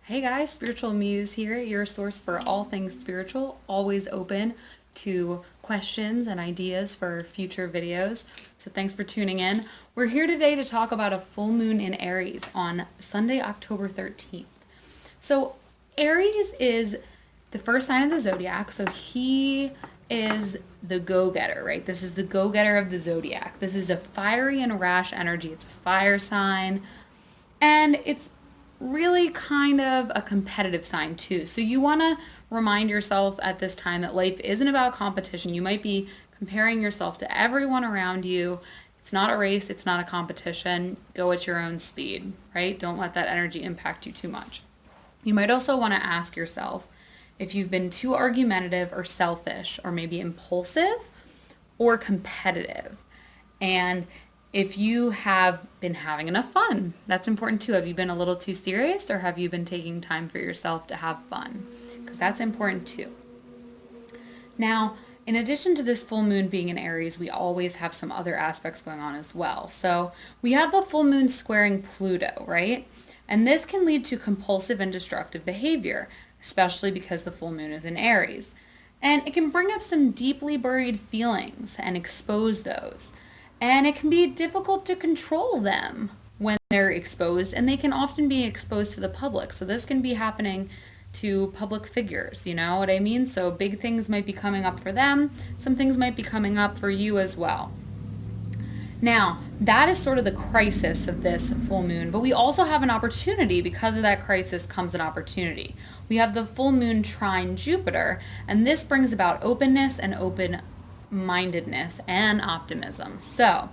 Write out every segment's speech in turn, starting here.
Hey guys, Spiritual Muse here, your source for all things spiritual, always open to questions and ideas for future videos. So thanks for tuning in. We're here today to talk about a full moon in Aries on Sunday, October 13th. So Aries is the first sign of the zodiac, so he is the go-getter, right? This is the go-getter of the zodiac. This is a fiery and rash energy. It's a fire sign. And it's really kind of a competitive sign too. So you want to remind yourself at this time that life isn't about competition. You might be comparing yourself to everyone around you. It's not a race, it's not a competition. Go at your own speed, right? Don't let that energy impact you too much. You might also want to ask yourself if you've been too argumentative or selfish or maybe impulsive or competitive. And if you have been having enough fun, that's important too. Have you been a little too serious or have you been taking time for yourself to have fun? Because that's important too. Now, in addition to this full moon being in Aries, we always have some other aspects going on as well. So we have the full moon squaring Pluto, right? And this can lead to compulsive and destructive behavior, especially because the full moon is in Aries. And it can bring up some deeply buried feelings and expose those. And it can be difficult to control them when they're exposed, and they can often be exposed to the public. So this can be happening to public figures, you know what I mean? So big things might be coming up for them. Some things might be coming up for you as well. Now, that is sort of the crisis of this full moon, but we also have an opportunity. Because of that crisis comes an opportunity. We have the full moon trine Jupiter, and this brings about openness and open-mindedness and optimism. So,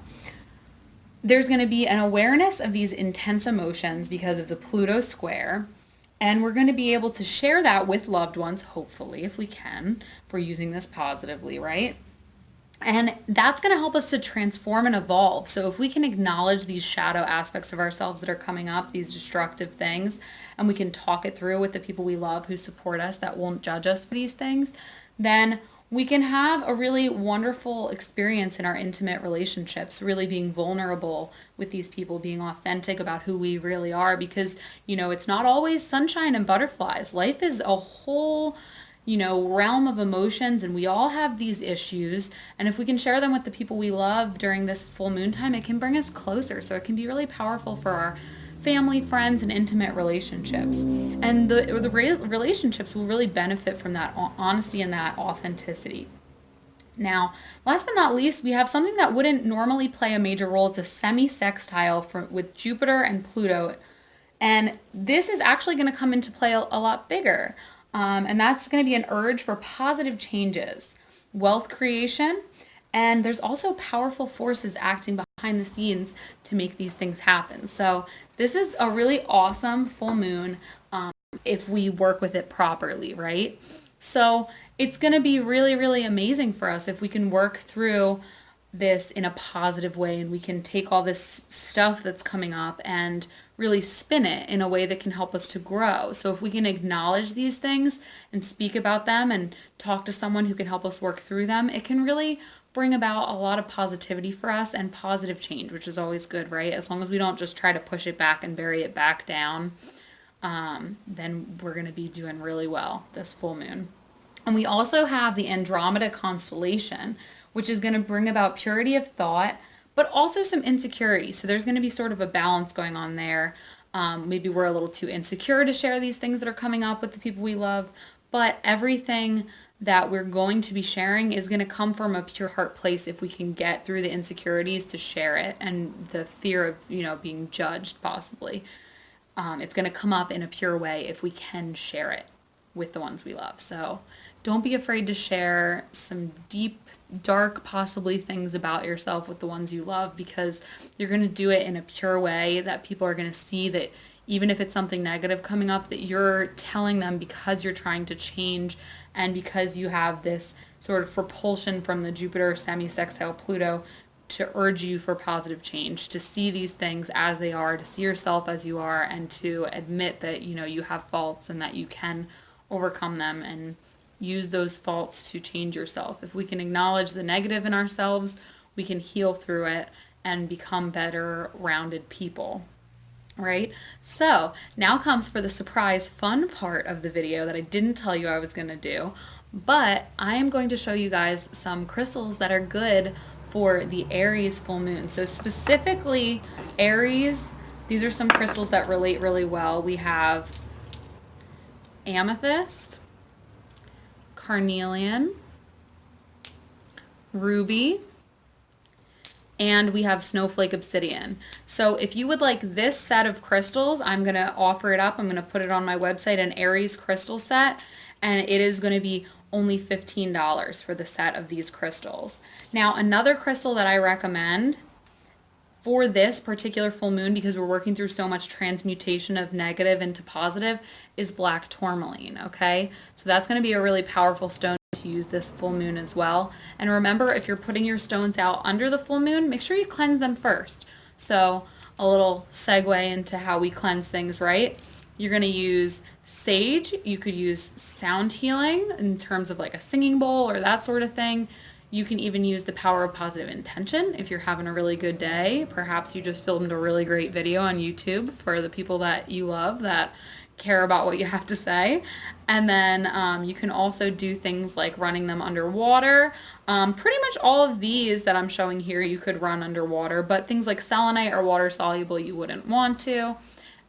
there's going to be an awareness of these intense emotions because of the Pluto square, and we're going to be able to share that with loved ones, hopefully, if we can, if we're using this positively, right? And that's going to help us to transform and evolve. So if we can acknowledge these shadow aspects of ourselves that are coming up, these destructive things, and we can talk it through with the people we love who support us, that won't judge us for these things, then we can have a really wonderful experience in our intimate relationships, really being vulnerable with these people, being authentic about who we really are, because, it's not always sunshine and butterflies. Life is a whole realm of emotions, and we all have these issues. And if we can share them with the people we love during this full moon time, it can bring us closer. So it can be really powerful for our family, friends, and intimate relationships. And the relationships will really benefit from that honesty and that authenticity. Now, last but not least, we have something that wouldn't normally play a major role. It's a semi-sextile with Jupiter and Pluto. And this is actually going to come into play a lot bigger. And that's going to be an urge for positive changes, wealth creation, and there's also powerful forces acting behind the scenes to make these things happen. So this is a really awesome full moon if we work with it properly, right? So it's going to be really, really amazing for us if we can work through this in a positive way, and we can take all this stuff that's coming up and really spin it in a way that can help us to grow. So if we can acknowledge these things and speak about them and talk to someone who can help us work through them, it can really bring about a lot of positivity for us and positive change, which is always good, right? As long as we don't just try to push it back and bury it back down, then we're going to be doing really well this full moon. And we also have the Andromeda constellation, which is going to bring about purity of thought, but also some insecurity. So there's going to be sort of a balance going on there. Maybe we're a little too insecure to share these things that are coming up with the people we love, but everything that we're going to be sharing is going to come from a pure heart place if we can get through the insecurities to share it and the fear of, being judged possibly. It's going to come up in a pure way if we can share it with the ones we love. So don't be afraid to share some deep, dark, possibly things about yourself with the ones you love, because you're going to do it in a pure way that people are going to see that even if it's something negative coming up, that you're telling them because you're trying to change and because you have this sort of propulsion from the Jupiter semi-sextile Pluto to urge you for positive change, to see these things as they are, to see yourself as you are, and to admit that, you have faults and that you can overcome them and use those faults to change yourself. If we can acknowledge the negative in ourselves, we can heal through it and become better, rounded people. right? So now comes for the surprise fun part of the video that I didn't tell you I was going to do, but I am going to show you guys some crystals that are good for the Aries full moon. So specifically Aries, these are some crystals that relate really well. We have amethyst, carnelian, ruby, and we have snowflake obsidian. So if you would like this set of crystals, I'm going to offer it up. I'm going to put it on my website, an Aries crystal set, and it is going to be only $15 for the set of these crystals. Now, another crystal that I recommend for this particular full moon, because we're working through so much transmutation of negative into positive, is black tourmaline, okay? So that's going to be a really powerful stone to use this full moon as well. And remember, if you're putting your stones out under the full moon, make sure you cleanse them first. So a little segue into how we cleanse things, right? You're going to use sage. You could use sound healing in terms of like a singing bowl or that sort of thing. You can even use the power of positive intention if you're having a really good day. Perhaps you just filmed a really great video on YouTube for the people that you love that care about what you have to say. And then you can also do things like running them underwater. Pretty much all of these that I'm showing here you could run underwater, but things like selenite or water soluble you wouldn't want to.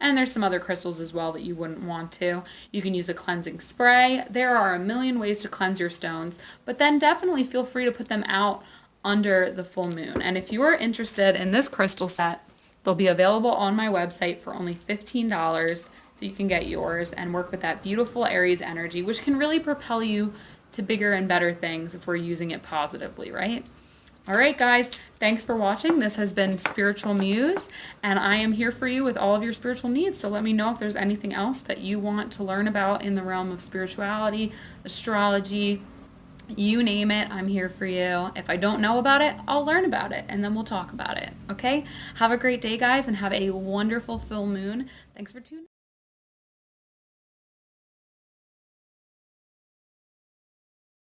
And there's some other crystals as well that you wouldn't want to. You can use a cleansing spray. There are a million ways to cleanse your stones, but then definitely feel free to put them out under the full moon. And if you are interested in this crystal set, they'll be available on my website for only $15, so you can get yours and work with that beautiful Aries energy, which can really propel you to bigger and better things if we're using it positively, right? All right, guys, thanks for watching. This has been Spiritual Muse, and I am here for you with all of your spiritual needs. So let me know if there's anything else that you want to learn about in the realm of spirituality, astrology, you name it, I'm here for you. If I don't know about it, I'll learn about it, and then we'll talk about it, okay? Have a great day, guys, and have a wonderful full moon. Thanks for tuning in.